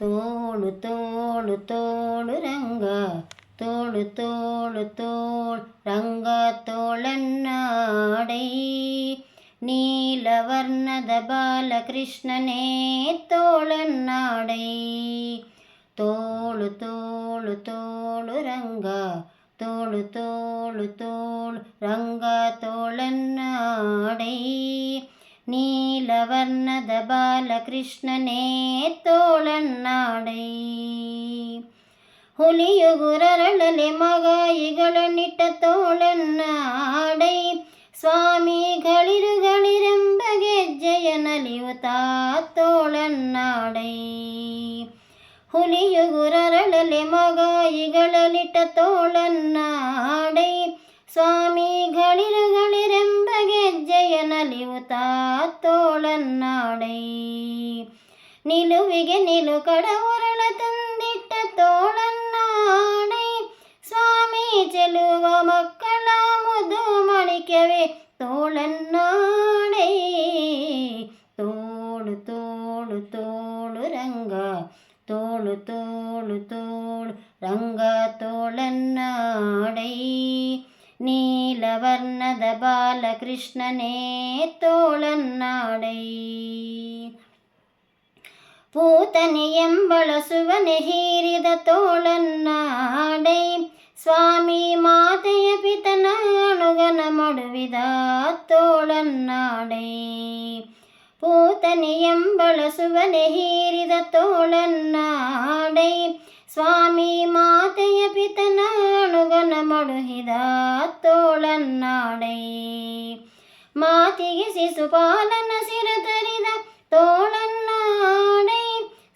ತೋಳು ತೋಳು ತೋಳು ರಂಗ ತೋಳು ತೋಳು ತೋಳು ರಂಗ ತೋಳನ್ನಾಡೈ ನೀಲವರ್ಣದ ಬಾಲಕೃಷ್ಣನೇ ತೋಳನ್ನಾಡೈ ತೋಳು ತೋಳು ತೋಳು ರಂಗ ತೋಳು ತೋಳು ತೋಳು ರಂಗ ತೋಳನ್ನಾಡೈ ನೀಲವರ್ಣದ ಬಾಲಕೃಷ್ಣನೇ ತೋಳನ್ನಾಡೈ ಹುಲಿಯು ಗುರರಳಲೆ ಮಗಾಯಿಗಳನ್ನಿಟ್ಟ ತೋಳನ್ನಾಡೈ ಸ್ವಾಮಿಗಳಿರುಗಳಿರೆಂಬ ಗೆಜ್ಜೆಯ ನಲಿಯುತ್ತಾ ತೋಳನ್ನಾಡೈ ಹುಲಿಯು ಗುರರಳಲೆ ಮಗಾಯಿಗಳಲ್ಲಿಟ್ಟ ತೋಳನ್ನಾಡೈ ಸ್ವಾಮಿಗಳಿರುಗಳಿರೆಂಬ ಗೆಜ್ಜೆಯ ನಲಿಯುತ್ತಾ ತೋಳನ್ನಾಡೈ ನಿಲುವಿಗೆ ನಿಲು ಕಡವುರಳ ತಂದಿಟ್ಟ ತೋಳನ್ನಾಡೈ ಸ್ವಾಮಿ ಚೆಲುವ ಮಕ್ಕಳ ಮುದು ಮಣಿಕೆವೆ ತೋಳನ್ನಾಡೈ ತೋಳು ತೋಳು ತೋಳು ರಂಗ ತೋಳು ತೋಳು ತೋಳು ರಂಗ ತೋಳನ್ನಾಡೈ ನೀಲವರ್ಣದ ಬಾಲಕೃಷ್ಣನೇ ತೋಳನ್ನಾಡೈ ಪೂತನೆ ಎಂಬಳಸುವನೆ ಹೀರಿದ ತೋಳನ್ನಾಡೈ ಸ್ವಾಮಿ ಮಾತೆಯ ಪಿತನ ಅಣುಗನ ಮಡುವಿದ ತೋಳನ್ನಾಡೈ ಪೂತನೆ ಎಂಬಳಸುವನೆ ಹೀರಿದ ತೋಳನ್ನಾಡೈ ಸ್ವಾಮಿ ಮಾತೆಯ ಪಿತನ ಅಣುಗನ ಮಡುಹಿದ ತೋಳನ್ನಾಡೈ ಮಾತಿಗೆ ಶಿಶುಪಾಲನ ಸಿರತರಿದ ತೋಳನ್ನಾಡೈ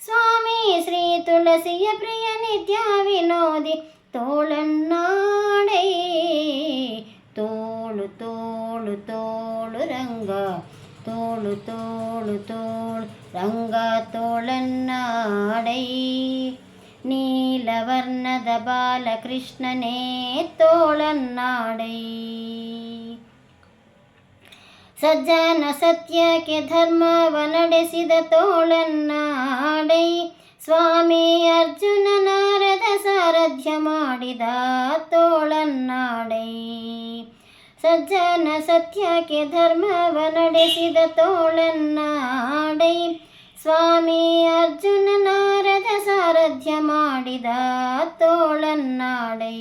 ಸ್ವಾಮಿ ಶ್ರೀ ತುಳಸಿಯ ಪ್ರಿಯ ನಿತ್ಯ ವಿನೋದಿ ತೋಳನ್ನಾಡೈ ತೋಳು ತೋಳು ತೋಳು ರಂಗ ತೋಳು ತೋಳು ತೋಳು ರಂಗ ತೋಳನ್ನಾಡೈ ನೀಲವರ್ಣದ ಬಾಲಕೃಷ್ಣನೇ ತೋಳನ್ನಾಡೈ ಸಜ್ಜನ ಸತ್ಯಕ್ಕೆ ಧರ್ಮವ ನಡೆಸಿದ ತೋಳನ್ನಾಡೈ ಸ್ವಾಮಿ ಅರ್ಜುನ ನಾರದ ಸಾರಥ್ಯ ಮಾಡಿದ ತೋಳನ್ನಾಡೈ ಸಜ್ಜನ ಸತ್ಯಕ್ಕೆ ಧರ್ಮವ ನಡೆಸಿದ ತೋಳನ್ನಾಡೈ ಸ್ವಾಮಿ ಅರ್ಜುನ ನಾರದ ಸಾರಥ್ಯ ಮಾಡಿದ ತೋಳನ್ನಾಡೈ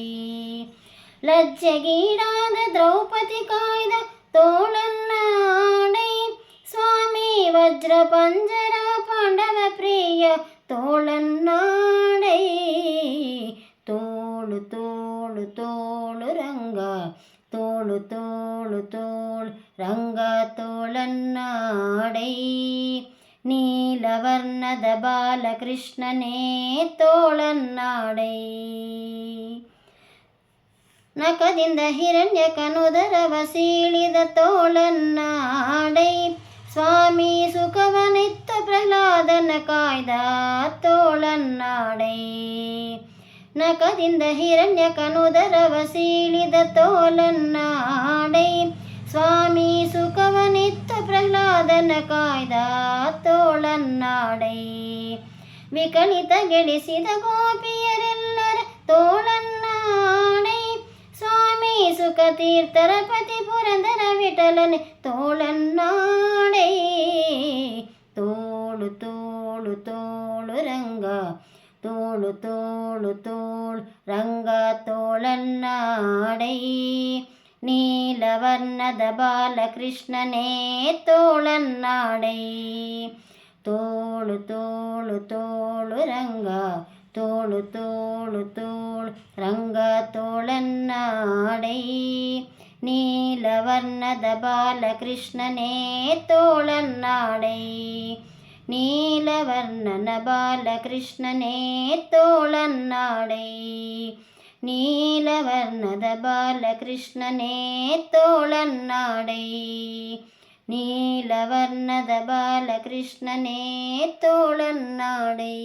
ಲಜ್ಜೆಗೀಡಾದ ದ್ರೌಪದಿ ಕಾಯ್ದ ತೋಳನ್ನಾಡೈ ಸ್ವಾಮಿ ವಜ್ರ ಪಂಜರ ಪಾಂಡವ ಪ್ರಿಯ ತೋಳನ್ನಾಡೈ ತೋಳು ತೋಳು ತೋಳು ರಂಗ ತೋಳು ತೋಳು ತೋಳು ರಂಗ ತೋಳನ್ನಾಡೈ ನೀಲವರ್ಣದ ಬಾಲಕೃಷ್ಣನೇ ತೋಳನ್ನಾಡೈ ನಖದಿಂದ ಹಿರಣ್ಯಕನುದರವ ಸೀಳಿದ ತೋಳನ್ನಾಡೈ ಸ್ವಾಮಿ ಸುಖವನಿತ್ತ ಪ್ರಹ್ಲಾದನ ಕಾಯ್ದ ತೋಳನ್ನಾಡೈ ನಖದಿಂದ ಹಿರಣ್ಯಕನುದರವ ಸೀಳಿದ ತೋಳನ್ನಾಡೈ ಸ್ವಾಮಿ ಸುಖವನಿತ್ತ ಪ್ರಹ್ಲಾದನ ಕಾಯ್ದ ತೋಳನ್ನಾಡೈ ವಿಕಲಿತ ಗೆಡಿಸಿದ ಗೋಪಿಯರೆಲ್ಲರ ತೋಳನ್ನಾಡೈ ಸ್ವಾಮಿ ಸುಖತೀರ್ಥರ ಪತಿ ಪುರಂದರ ವಿಠಲನೆ ತೋಳನ್ನಾಡೈ ತೋಳು ತೋಳು ತೋಳು ರಂಗ ತೋಳು ತೋಳು ತೋಳು ರಂಗ ತೋಳನ್ನಾಡೈ ನೀಲವರ್ಣದ ಬಾಲಕೃಷ್ಣನೇ ತೋಳನ್ನಾಡೈ ತೋಳು ತೋಳು ತೋಳು ರಂಗ ತೋಳು ತೋಳು ತೋಳು ರಂಗ ತೋಳನ್ನಾಡೈ ನೀಲವರ್ಣದ ಬಾಲಕೃಷ್ಣನೇ ತೋಳನ್ನಾಡೈ ನೀಲವರ್ಣನ ಬಾಲಕೃಷ್ಣನೇ ತೋಳನ್ನಾಡೈ ನೀಲವರ್ಣದ ಬಾಲಕೃಷ್ಣನೇ ತೋಳನ್ನಾಡೈ ನೀಲವರ್ಣದ ಬಾಲಕೃಷ್ಣನೇ ತೋಳನ್ನಾಡೈ